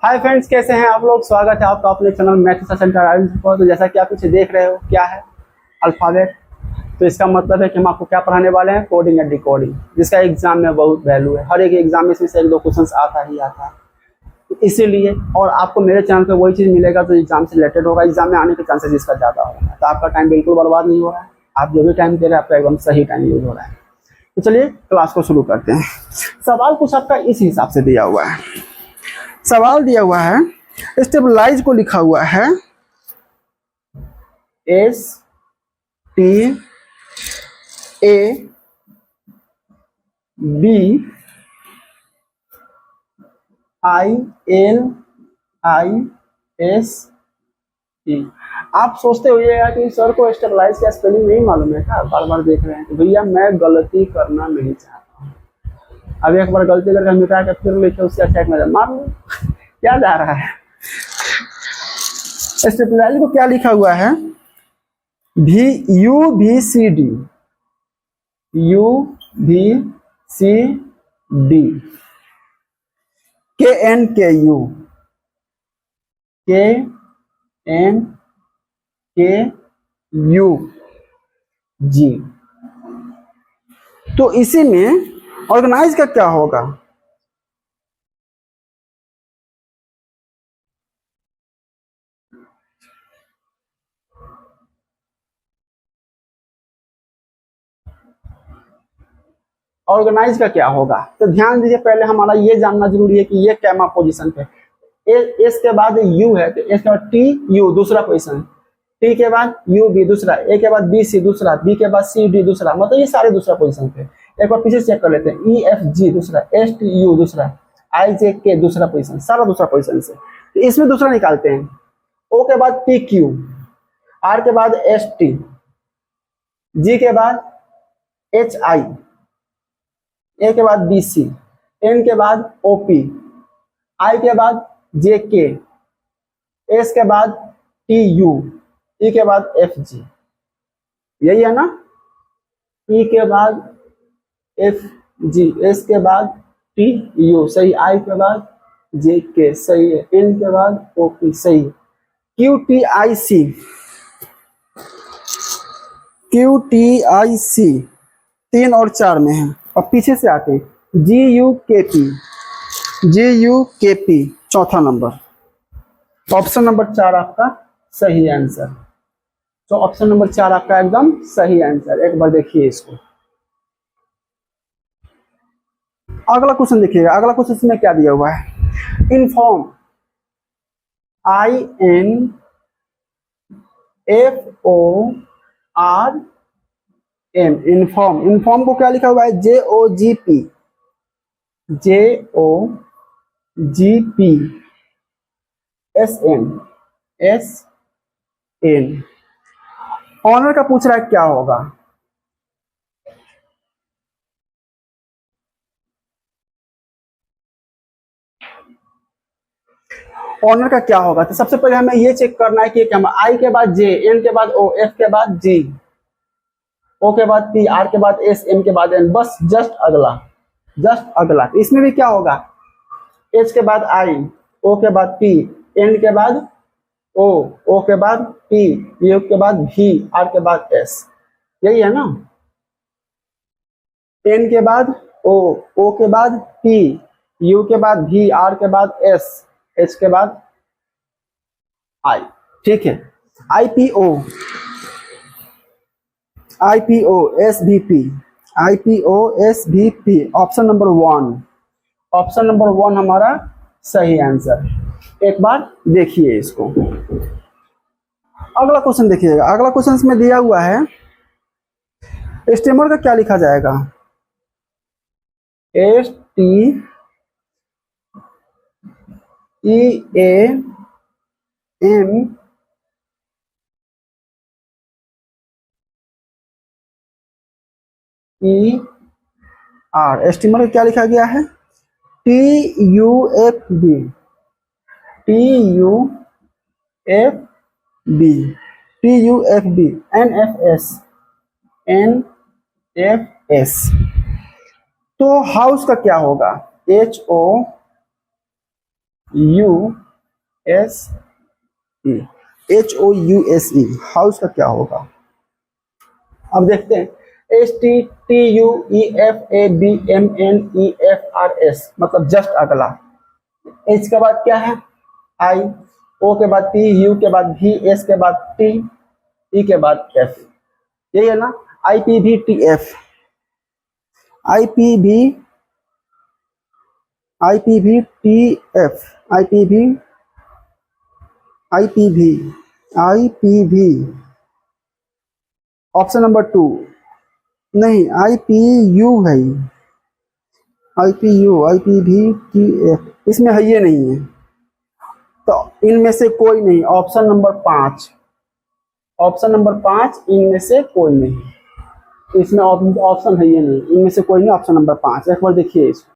Hi friends, कैसे हैं आप लोग। स्वागत है आपका अपने चैनल मैथ सेंटर पर। तो जैसा कि आप पीछे देख रहे हो, क्या है अल्फाबेट। तो इसका मतलब है कि हम आपको क्या पढ़ाने वाले हैं, कोडिंग एंड डिकोडिंग, जिसका एग्जाम में बहुत वैल्यू है। हर एक एग्जाम में से एक दो क्वेश्चन आता ही आता है। तो इसीलिए और आपको मेरे चैनल पे वही चीज़ मिलेगा जो एग्जाम से रिलेटेड होगा, एग्जाम में आने के चांसेस इसका ज़्यादा होगा। तो आपका टाइम बिल्कुल बर्बाद नहीं हो रहा है। आप जो भी टाइम दे रहे हैं आपका एकदम सही टाइम यूज हो रहा है। तो चलिए क्लास को शुरू करते हैं। सवाल कुछ आपका इस हिसाब से दिया हुआ है। सवाल दिया हुआ है, स्टेबलाइज को लिखा हुआ है STABLIZE। आप सोचते होइएगा कि सर को स्टेबलाइज का स्पेलिंग नहीं मालूम है क्या, बार बार देख रहे हैं। तो भैया मैं गलती करना नहीं चाहता हूँ। अब एक बार गलती करके मिटा के फिर लेके उसके अटैक में मार लो, क्या जा रहा है। स्टेबलाइज को क्या लिखा हुआ है, UVCD KNKU G। तो इसी में ऑर्गेनाइज का क्या होगा, ऑर्गेनाइज का क्या होगा। तो ध्यान दीजिए, पहले हमारा ये जानना जरूरी है कि ये कैमा पोजीशन पे। एस के बाद यू है, तो एस के बाद TU दूसरा पोजीशन, टी के बाद UB दूसरा, ए के बाद BC दूसरा, बी के बाद CD दूसरा, मतलब ये सारे दूसरा पोजीशन पे। एक बार पीछे चेक कर लेते हैं, EFG दूसरा, STU दूसरा, IJK दूसरा पोजीशन, सारा दूसरा पोजीशन से। तो इसमें दूसरा निकालते हैं। O के बाद PQ, R के बाद ST, G के बाद HI, A के बाद BC, N के बाद OP, I के बाद JK, S के बाद TU, E के बाद FG, यही है ना। E के बाद FG, S के बाद TU सही, I के बाद JK सही है, N के बाद OP सही है, QTIC 3 और 4 में है। और पीछे से आते हैं GUKP चौथा नंबर। ऑप्शन नंबर 4 आपका सही आंसर। तो ऑप्शन नंबर 4 आपका एकदम सही आंसर। एक बार देखिए इसको। अगला क्वेश्चन देखिएगा। अगला क्वेश्चन इसमें क्या दिया हुआ है, इनफॉर्म INFORM। इनफॉर्म को क्या लिखा हुआ है, JOGP ऑनर का पूछ रहा है क्या होगा। ऑनर का क्या होगा, तो सबसे पहले हमें ये चेक करना है कि क्या, आई के बाद J, N के बाद O, F के बाद G, O के बाद P, R के बाद S, M के बाद N, बस जस्ट अगला। इसमें भी क्या होगा, H के बाद I, O के बाद P, N के बाद O, O के बाद P, U के बाद V, R के बाद S, यही है ना। N के बाद O, O के बाद P, U के बाद V, R के बाद S, H के बाद I, ठीक है। IPO SVP ऑप्शन नंबर 1 हमारा सही आंसर। एक बार देखिए इसको। अगला क्वेश्चन देखिएगा। अगला क्वेश्चन इसमें दिया हुआ है, स्टेमर का क्या लिखा जाएगा, STEAMER। स्टीमर का क्या लिखा गया है, TUFB NFS। तो हाउस का क्या होगा, HOUSE। HOUSE, HOUSE, हाउस का क्या होगा? अब देखते हैं, STTUEFABMNEFRS मतलब जस्ट अगला। H के बाद क्या है? I, O के बाद P, U के बाद V, S के बाद T, E के बाद F, यही है ना? IPVTF, IPVTF, IPV, option number 2 नहीं, IPU है, IPVTF, इसमें है ये नहीं है, तो इनमें से कोई नहीं। ऑप्शन नंबर 5, इनमें से कोई नहीं, तो इसमें ऑप्शन है ये नहीं, इनमें से कोई नहीं, ऑप्शन नंबर 5। एक बार देखिए इसको,